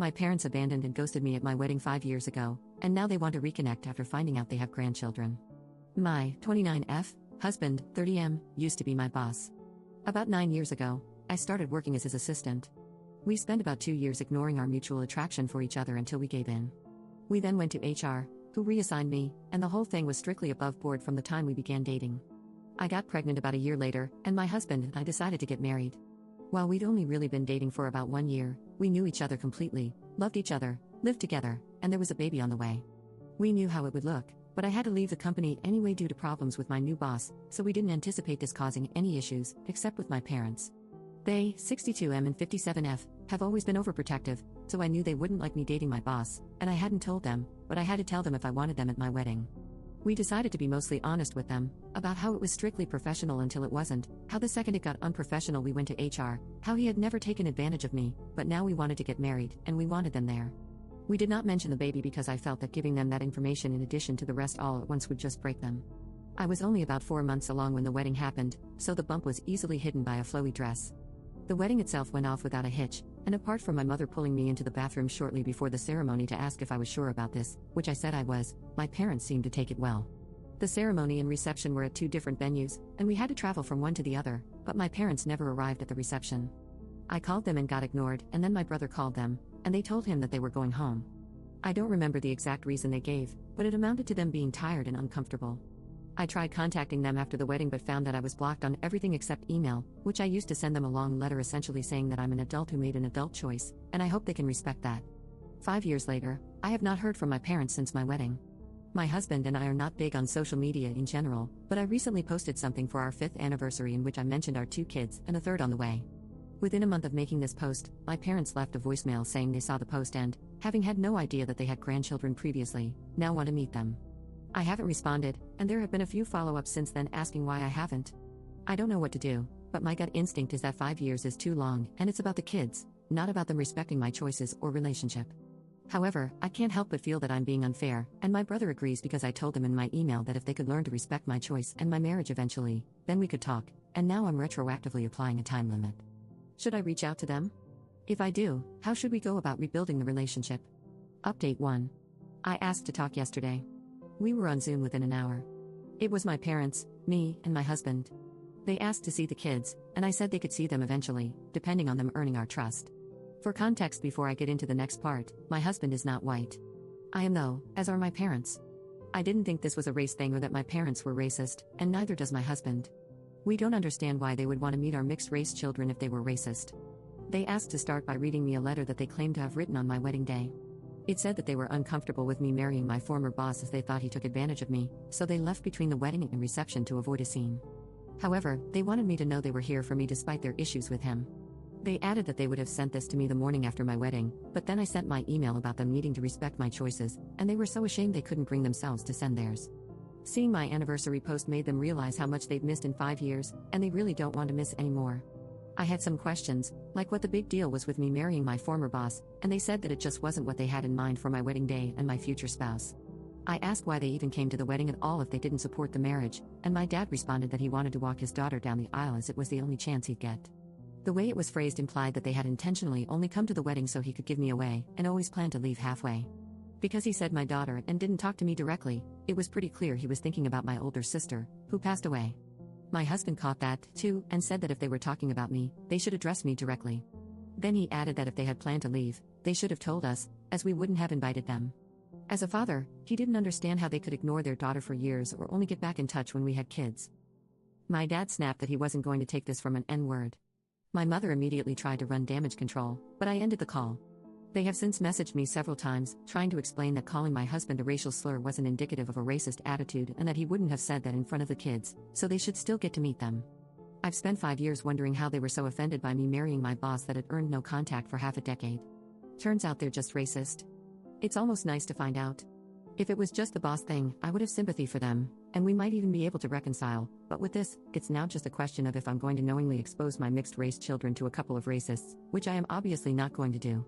My parents abandoned and ghosted me at my wedding 5 years ago, and now they want to reconnect after finding out they have grandchildren. My 29F husband, 30M, used to be my boss. About 9 years ago, I started working as his assistant. We spent about 2 years ignoring our mutual attraction for each other until we gave in. We then went to HR, who reassigned me, and the whole thing was strictly above board from the time we began dating. I got pregnant about a year later, and my husband and I decided to get married. While we'd only really been dating for about 1 year, we knew each other completely, loved each other, lived together, and there was a baby on the way. We knew how it would look, but I had to leave the company anyway due to problems with my new boss, so we didn't anticipate this causing any issues, except with my parents. They, 62M and 57F, have always been overprotective, so I knew they wouldn't like me dating my boss, and I hadn't told them, but I had to tell them if I wanted them at my wedding. We decided to be mostly honest with them, about how it was strictly professional until it wasn't, how the second it got unprofessional we went to HR, how he had never taken advantage of me, but now we wanted to get married, and we wanted them there. We did not mention the baby because I felt that giving them that information in addition to the rest all at once would just break them. I was only about 4 months along when the wedding happened, so the bump was easily hidden by a flowy dress. The wedding itself went off without a hitch, and apart from my mother pulling me into the bathroom shortly before the ceremony to ask if I was sure about this, which I said I was, my parents seemed to take it well. The ceremony and reception were at 2 different venues, and we had to travel from one to the other, but my parents never arrived at the reception. I called them and got ignored, and then my brother called them, and they told him that they were going home. I don't remember the exact reason they gave, but it amounted to them being tired and uncomfortable. I tried contacting them after the wedding but found that I was blocked on everything except email, which I used to send them a long letter essentially saying that I'm an adult who made an adult choice, and I hope they can respect that. 5 years later, I have not heard from my parents since my wedding. My husband and I are not big on social media in general, but I recently posted something for our 5th anniversary in which I mentioned our 2 kids and a third on the way. Within a month of making this post, my parents left a voicemail saying they saw the post and, having had no idea that they had grandchildren previously, now want to meet them. I haven't responded, and there have been a few follow-ups since then asking why I haven't. I don't know what to do, but my gut instinct is that 5 years is too long, and it's about the kids, not about them respecting my choices or relationship. However, I can't help but feel that I'm being unfair, and my brother agrees because I told them in my email that if they could learn to respect my choice and my marriage eventually, then we could talk, and now I'm retroactively applying a time limit. Should I reach out to them? If I do, how should we go about rebuilding the relationship? Update 1. I asked to talk yesterday. We were on Zoom within an hour. It was my parents, me, and my husband. They asked to see the kids, and I said they could see them eventually, depending on them earning our trust. For context before I get into the next part, my husband is not white. I am though, as are my parents. I didn't think this was a race thing or that my parents were racist, and neither does my husband. We don't understand why they would want to meet our mixed-race children if they were racist. They asked to start by reading me a letter that they claimed to have written on my wedding day. It said that they were uncomfortable with me marrying my former boss as they thought he took advantage of me, so they left between the wedding and reception to avoid a scene. However, they wanted me to know they were here for me despite their issues with him. They added that they would have sent this to me the morning after my wedding, but then I sent my email about them needing to respect my choices, and they were so ashamed they couldn't bring themselves to send theirs. Seeing my anniversary post made them realize how much they've missed in 5 years, and they really don't want to miss anymore. I had some questions, like what the big deal was with me marrying my former boss, and they said that it just wasn't what they had in mind for my wedding day and my future spouse. I asked why they even came to the wedding at all if they didn't support the marriage, and my dad responded that he wanted to walk his daughter down the aisle as it was the only chance he'd get. The way it was phrased implied that they had intentionally only come to the wedding so he could give me away, and always planned to leave halfway. Because he said my daughter and didn't talk to me directly, it was pretty clear he was thinking about my older sister, who passed away. My husband caught that, too, and said that if they were talking about me, they should address me directly. Then he added that if they had planned to leave, they should have told us, as we wouldn't have invited them. As a father, he didn't understand how they could ignore their daughter for years or only get back in touch when we had kids. My dad snapped that he wasn't going to take this from an N-word. My mother immediately tried to run damage control, but I ended the call. They have since messaged me several times, trying to explain that calling my husband a racial slur wasn't indicative of a racist attitude and that he wouldn't have said that in front of the kids, so they should still get to meet them. I've spent 5 years wondering how they were so offended by me marrying my boss that had earned no contact for half a decade. Turns out they're just racist. It's almost nice to find out. If it was just the boss thing, I would have sympathy for them, and we might even be able to reconcile, but with this, it's now just a question of if I'm going to knowingly expose my mixed-race children to a couple of racists, which I am obviously not going to do.